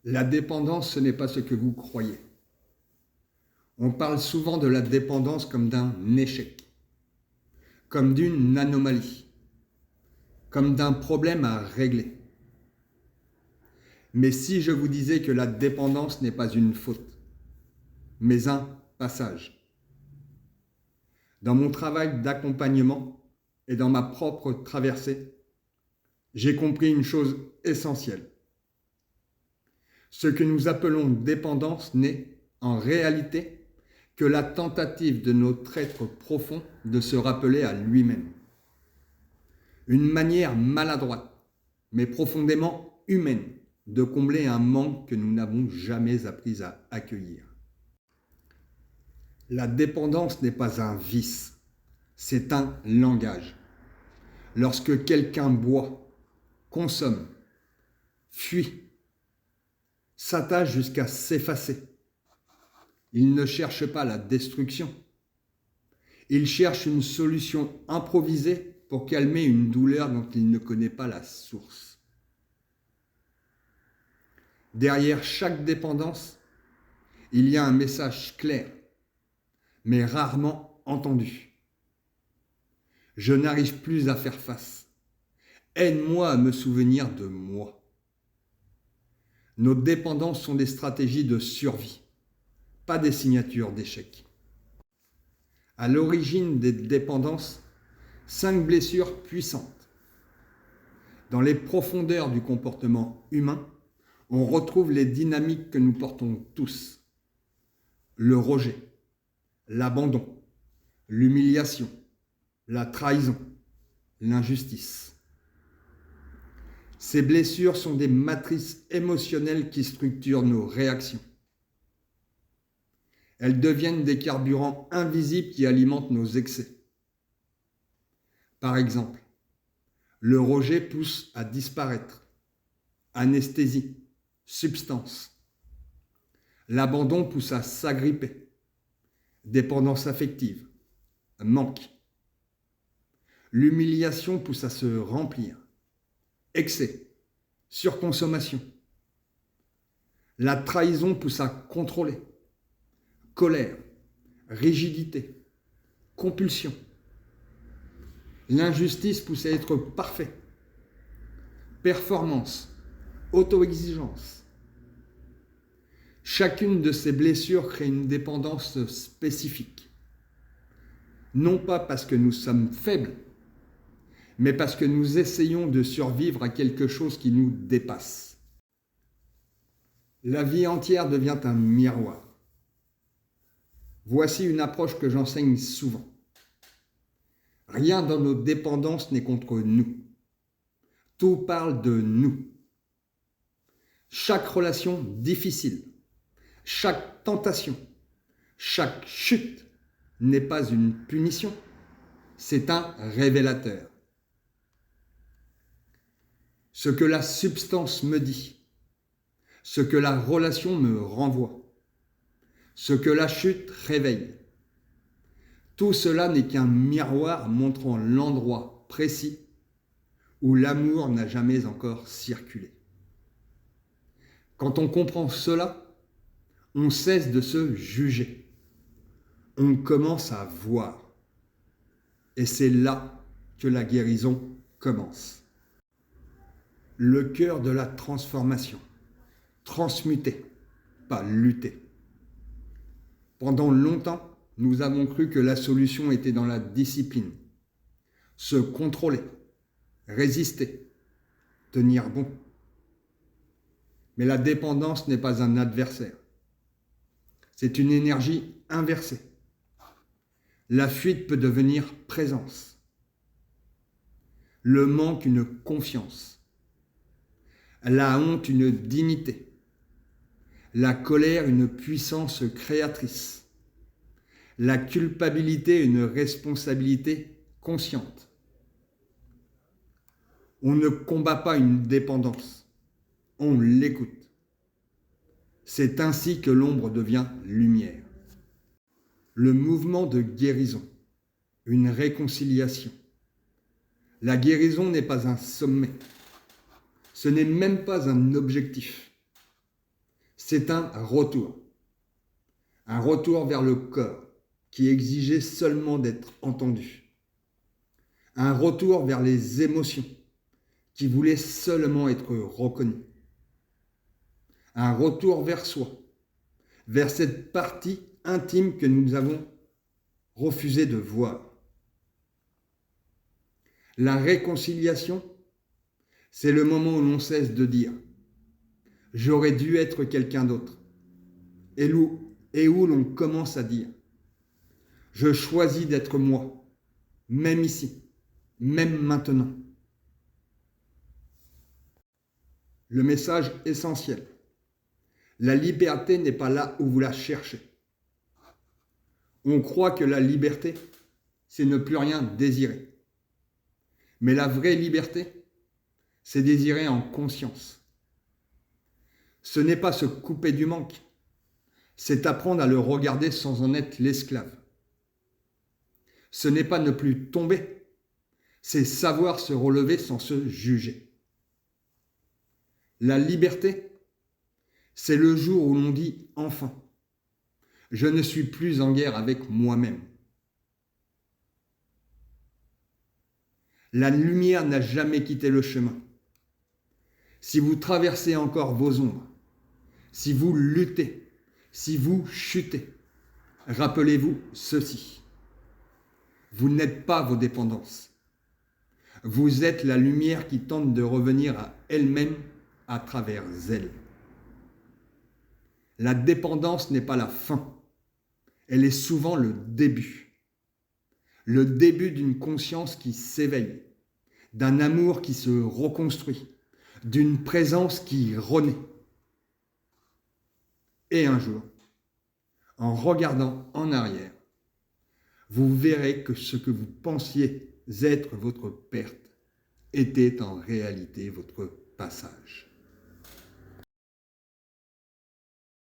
La dépendance, ce n'est pas ce que vous croyez. On parle souvent de la dépendance comme d'un échec, comme d'une anomalie, comme d'un problème à régler. Mais si je vous disais que la dépendance n'est pas une faute, mais un passage? Dans mon travail d'accompagnement et dans ma propre traversée, j'ai compris une chose essentielle. Ce que nous appelons dépendance n'est, en réalité, que la tentative de notre être profond de se rappeler à lui-même. Une manière maladroite, mais profondément humaine, de combler un manque que nous n'avons jamais appris à accueillir. La dépendance n'est pas un vice, c'est un langage. Lorsque quelqu'un boit, consomme, fuit, s'attache jusqu'à s'effacer, il ne cherche pas la destruction. Il cherche une solution improvisée pour calmer une douleur dont il ne connaît pas la source. Derrière chaque dépendance, il y a un message clair, mais rarement entendu. Je n'arrive plus à faire face. Aide-moi à me souvenir de moi. Nos dépendances sont des stratégies de survie, pas des signatures d'échec. À l'origine des dépendances, 5 blessures puissantes. Dans les profondeurs du comportement humain, on retrouve les dynamiques que nous portons tous. Le rejet, l'abandon, l'humiliation, la trahison, l'injustice. Ces blessures sont des matrices émotionnelles qui structurent nos réactions. Elles deviennent des carburants invisibles qui alimentent nos excès. Par exemple, le rejet pousse à disparaître. Anesthésie, substance. L'abandon pousse à s'agripper. Dépendance affective, manque. L'humiliation pousse à se remplir. Excès, surconsommation. La trahison pousse à contrôler. Colère, rigidité, compulsion. L'injustice pousse à être parfait. Performance, auto-exigence. Chacune de ces blessures crée une dépendance spécifique. Non pas parce que nous sommes faibles, mais parce que nous essayons de survivre à quelque chose qui nous dépasse. La vie entière devient un miroir. Voici une approche que j'enseigne souvent. Rien dans nos dépendances n'est contre nous. Tout parle de nous. Chaque relation difficile, chaque tentation, chaque chute n'est pas une punition, c'est un révélateur. Ce que la substance me dit, ce que la relation me renvoie, ce que la chute réveille. Tout cela n'est qu'un miroir montrant l'endroit précis où l'amour n'a jamais encore circulé. Quand on comprend cela, on cesse de se juger. On commence à voir. Et c'est là que la guérison commence. Le cœur de la transformation. Transmuter, pas lutter. Pendant longtemps, nous avons cru que la solution était dans la discipline. Se contrôler, résister, tenir bon. Mais la dépendance n'est pas un adversaire. C'est une énergie inversée. La fuite peut devenir présence. Le manque une confiance. La honte une dignité. La colère une puissance créatrice. La culpabilité une responsabilité consciente. On ne combat pas une dépendance, on l'écoute. C'est ainsi que l'ombre devient lumière. Le mouvement de guérison, une réconciliation. La guérison n'est pas un sommet, ce n'est même pas un objectif. C'est un retour vers le corps qui exigeait seulement d'être entendu, un retour vers les émotions qui voulaient seulement être reconnues, un retour vers soi, vers cette partie intime que nous avons refusé de voir. La réconciliation, c'est le moment où l'on cesse de dire « j'aurais dû être quelqu'un d'autre » et où l'on commence à dire « je choisis d'être moi, même ici, même maintenant ». Le message essentiel. La liberté n'est pas là où vous la cherchez. On croit que la liberté, c'est ne plus rien désirer. Mais la vraie liberté, c'est désirer en conscience. Ce n'est pas se couper du manque, c'est apprendre à le regarder sans en être l'esclave. Ce n'est pas ne plus tomber, c'est savoir se relever sans se juger. La liberté, c'est le jour où l'on dit enfin, je ne suis plus en guerre avec moi-même. La lumière n'a jamais quitté le chemin. Si vous traversez encore vos ombres, si vous luttez, si vous chutez, rappelez-vous ceci. Vous n'êtes pas vos dépendances. Vous êtes la lumière qui tente de revenir à elle-même à travers elle. La dépendance n'est pas la fin. Elle est souvent le début. Le début d'une conscience qui s'éveille, d'un amour qui se reconstruit, d'une présence qui renaît. Et un jour, en regardant en arrière, vous verrez que ce que vous pensiez être votre perte était en réalité votre passage.